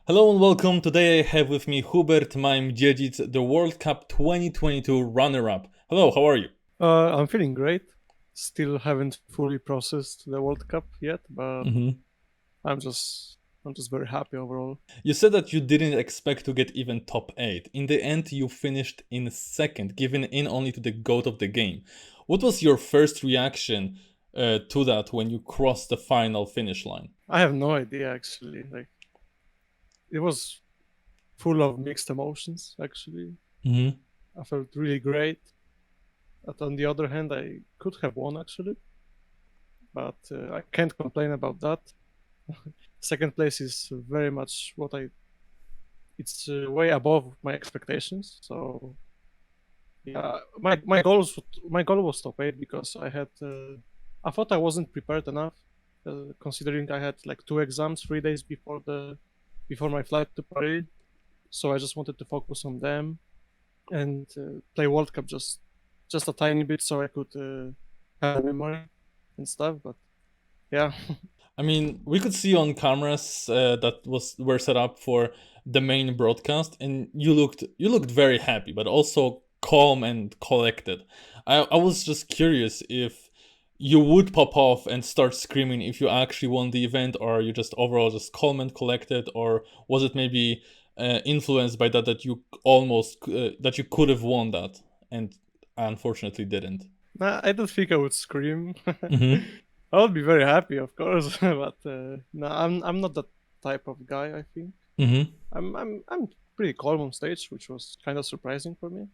Hello and welcome. Today I have with me Hubert Mime Dziedzic, the World Cup 2022 runner-up. Hello, how are you? I'm feeling great. Still haven't fully processed the World Cup yet, but hmm I'm just I'm just very happy overall. You said that you didn't expect to get even top 8. In the end, you finished in second, giving in only to the GOAT of the game. What was your first reaction to that when you crossed the final finish line? I have no idea actually. Like it was full of mixed emotions actually. hmm I felt really great. But on the other hand, I could have won actually, but I can't complain about that. Second place is very much what I. It's way above my expectations. So yeah, my goal was top eight because I thought I wasn't prepared enough, considering I had like two exams 3 days before my flight to Paris. So I just wanted to focus on them and play World Cup just a tiny bit so I could have memory and stuff. But yeah, I mean, we could see on cameras that were set up for the main broadcast, and you looked very happy, but also calm and collected. I was just curious if you would pop off and start screaming if you actually won the event, or are you just overall just calm and collected, or was it maybe influenced by that you almost that you could have won that and unfortunately didn't? nah, I don't think I would scream. hmm I would be very happy, of course, but no, I'm not that type of guy. I think hmm I'm pretty calm on stage, which was kind of surprising for me.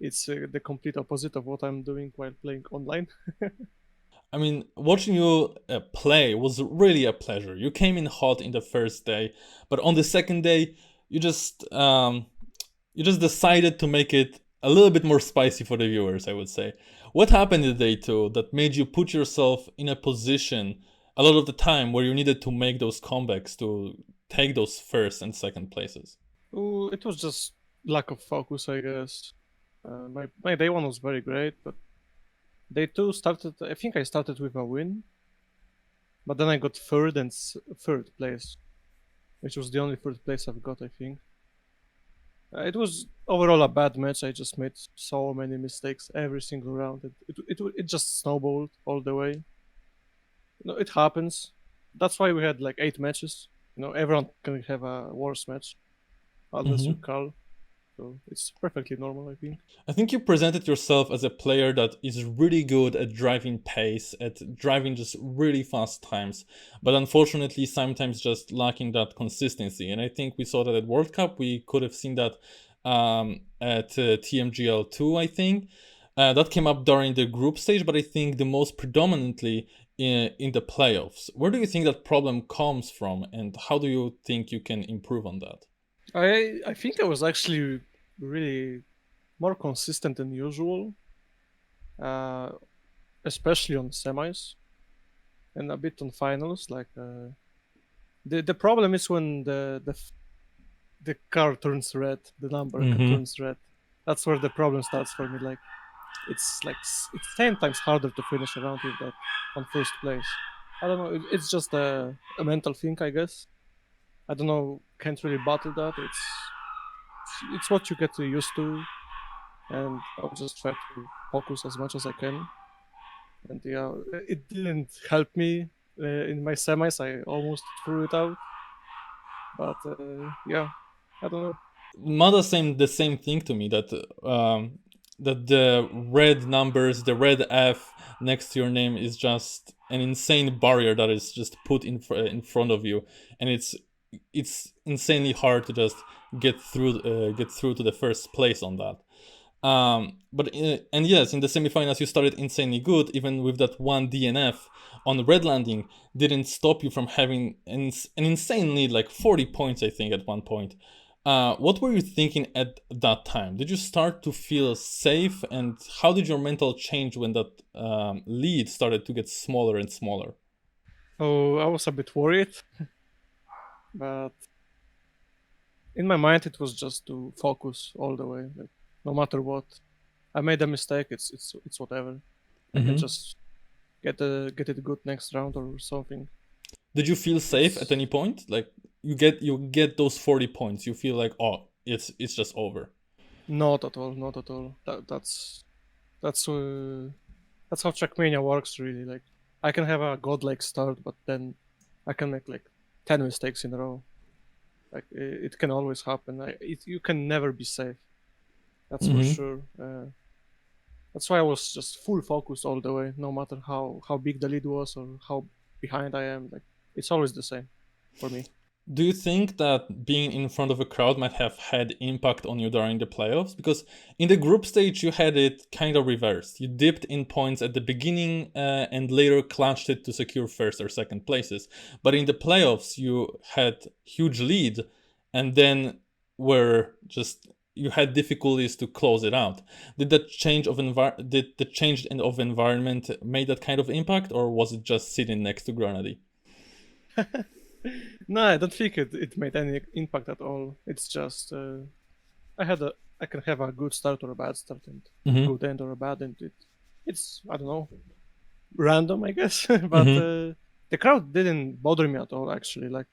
It's the complete opposite of what I'm doing while playing online. I mean, watching you play was really a pleasure. You came in hot in the first day, but on the second day, you just um, you just decided to make it a little bit more spicy for the viewers. I would say. What happened in day two that made you put yourself in a position a lot of the time where you needed to make those comebacks to take those first and second places? Ooh, it was just lack of focus, I guess. My day one was very great, but day two started. I think I started with a win, but then I got third place, which was the only third place I've got. I think it was overall a bad match. I just made so many mistakes every single round. It just snowballed all the way. It happens. That's why we had like 8 matches. Everyone can have a worse match unless you hmm call. So it's perfectly normal, I think. I think you presented yourself as a player that is really good at driving pace, at driving just really fast times, but unfortunately sometimes just lacking that consistency. And I think we saw that at World Cup. We could have seen that at TMGL2, I think. That came up during the group stage, but I think the most predominantly in the playoffs. Where do you think that problem comes from, and how do you think you can improve on that? I think I was actually really more consistent than usual, uh, especially on semis and a bit on finals. Like the problem is when the car turns red, the number hmm turns red. That's where the problem starts for me. Like it's 10 times harder to finish around with that on first place. I don't know. It's just a mental thing, I guess. I don't know. Can't really battle that. It's what you get used to, and I'll just try to focus as much as I can. And yeah, it didn't help me in my semis. I almost threw it out, but yeah, I don't know. Mada saying the same thing to me that the red numbers, the red F next to your name is just an insane barrier that is just put in front of you, and it's insanely hard to just get through to the first place on that. And yes, in the semifinals you started insanely good, even with that one DNF on red landing didn't stop you from having an insane lead, like 40 points, I think, at one point. What were you thinking at that time? Did you start to feel safe, and how did your mental change when that lead started to get smaller and smaller? Oh, I was a bit worried, but in my mind it was just to focus all the way, like no matter what. I made a mistake. It's whatever. I can hmm just get it good next round or something. Did you feel safe at It's any point? Like, you get those 40 points, you feel like, oh, it's just over. Not at all, not at all. That's uh, that's how Trackmania works, really. Like, I can have a godlike start, but then I can make like 10 mistakes in a row. Like, it can always happen. You can never be safe. That's for Hmm. sure. That's why I was just full focused all the way, no matter how big the lead was or how behind I am. Like, it's always the same for me. Do you think that being in front of a crowd might have had impact on you during the playoffs? Because in the group stage, you had it kind of reversed. You dipped in points at the beginning and later clutched it to secure first or second places. But in the playoffs, you had huge lead and then were just you had difficulties to close it out. Did the change of environment make that kind of impact, or was it just sitting next to Grenady? No, I don't think it made any impact at all. It's just I can have a good start or a bad start and Mm-hmm. good end or a bad end. It's I don't know, random I guess. But Mm-hmm. the crowd didn't bother me at all actually. Like,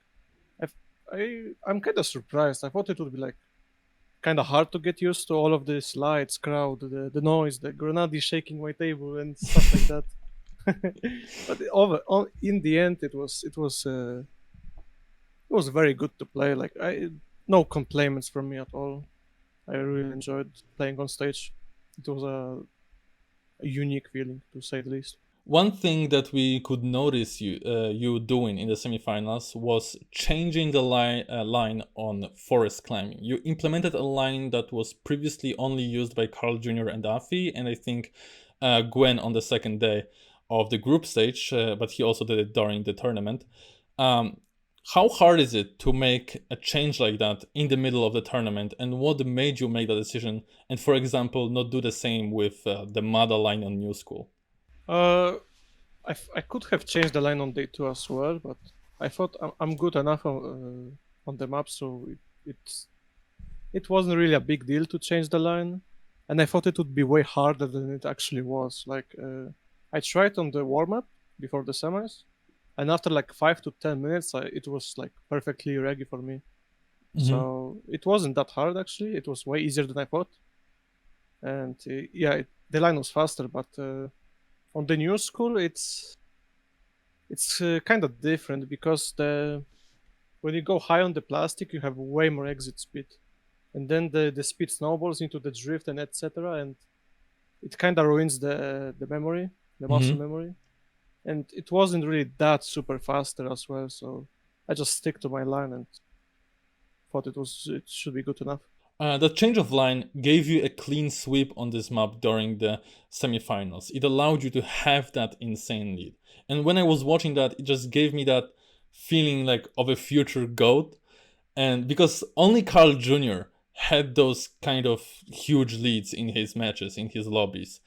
I'm kind of surprised. I thought it would be like kind of hard to get used to all of this lights, crowd, the noise, the grenade shaking my table and stuff like that. But in the end, it was very good to play. Like, I no complaints from me at all. I really enjoyed playing on stage. It was a unique feeling, to say the least. One thing that we could notice you doing in the semifinals was changing the line on forest climbing. You implemented a line that was previously only used by Carl Jr. and Afi, and I think Gwen on the second day of the group stage, but he also did it during the tournament. Um, how hard is it to make a change like that in the middle of the tournament, and what made you make that decision? And for example, not do the same with the Mada line on New School? Uh, I could have changed the line on day two as well, but I thought I'm good enough on the map, so it wasn't really a big deal to change the line, and I thought it would be way harder than it actually was. Like, I tried on the warm up before the semis, and after like 5 to 10 minutes, it was like perfectly ready for me. Mm-hmm. So it wasn't that hard actually. It was way easier than I thought, and yeah, the line was faster. But on the new school, it's kind of different because the when you go high on the plastic, you have way more exit speed, and then the speed snowballs into the drift and etc. And it kind of ruins the memory, the muscle Mm-hmm. memory. And it wasn't really that super faster as well, so I just stick to my line and thought it should be good enough. The change of line gave you a clean sweep on this map during the semifinals. It allowed you to have that insane lead. And when I was watching that, it just gave me that feeling like of a future GOAT. And because only Carl Jr. had those kind of huge leads in his matches, in his lobbies.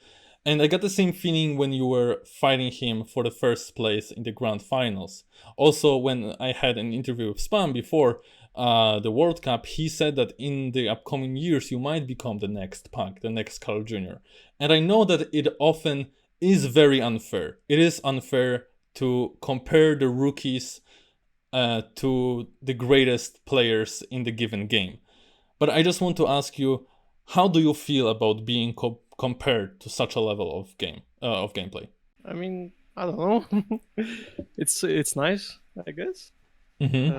And I got the same feeling when you were fighting him for the first place in the grand finals. Also, when I had an interview with Spam before the World Cup, he said that in the upcoming years you might become the next Punk, the next Carl Jr. And I know that it often is very unfair. It is unfair to compare the rookies to the greatest players in the given game. But I just want to ask you, how do you feel about being compared to such a level of gameplay? I mean, I don't know. It's nice, I guess. Mm-hmm.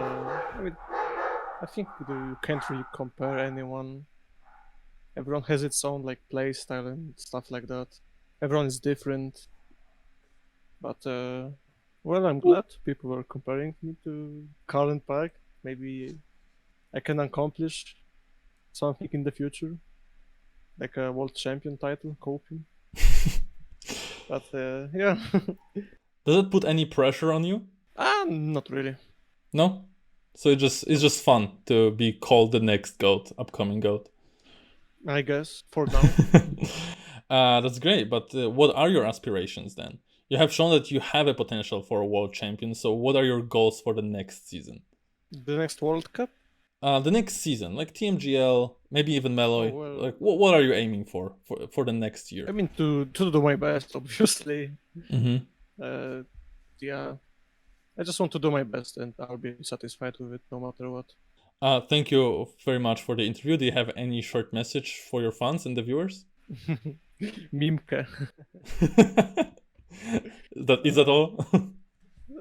I mean, I think you can't really compare anyone. Everyone has its own like play style and stuff like that. Everyone is different, but well, I'm glad people are comparing me to Colin Park. Maybe I can accomplish something in the future, like a world champion title, coping. But yeah, Does it put any pressure on you? not really. No. So it's just fun to be called the next goat, upcoming goat. I guess for now. That's great. But what are your aspirations then? You have shown that you have a potential for a world champion. So what are your goals for the next season? The next World Cup? The next season, like TMGL, maybe even Oh Meloy. well, Like, what are you aiming for the next I year? mean to do my best, obviously. Mm-hmm. Uh, yeah, I just want to do my best, and I'll be satisfied with it no matter what. Thank you very much for the interview. Do you have any short message for your fans and the viewers? Mimke. Is that all?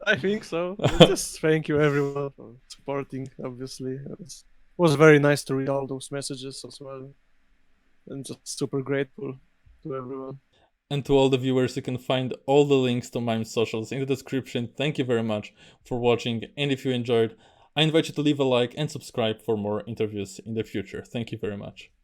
I think so. Just thank you everyone for supporting. Obviously, it was very nice to read all those messages as well, and just super grateful to everyone. And to all the viewers, you can find all the links to Mime's socials in the description. Thank you very much for watching, and if you enjoyed, I invite you to leave a like and subscribe for more interviews in the future. Thank you very much.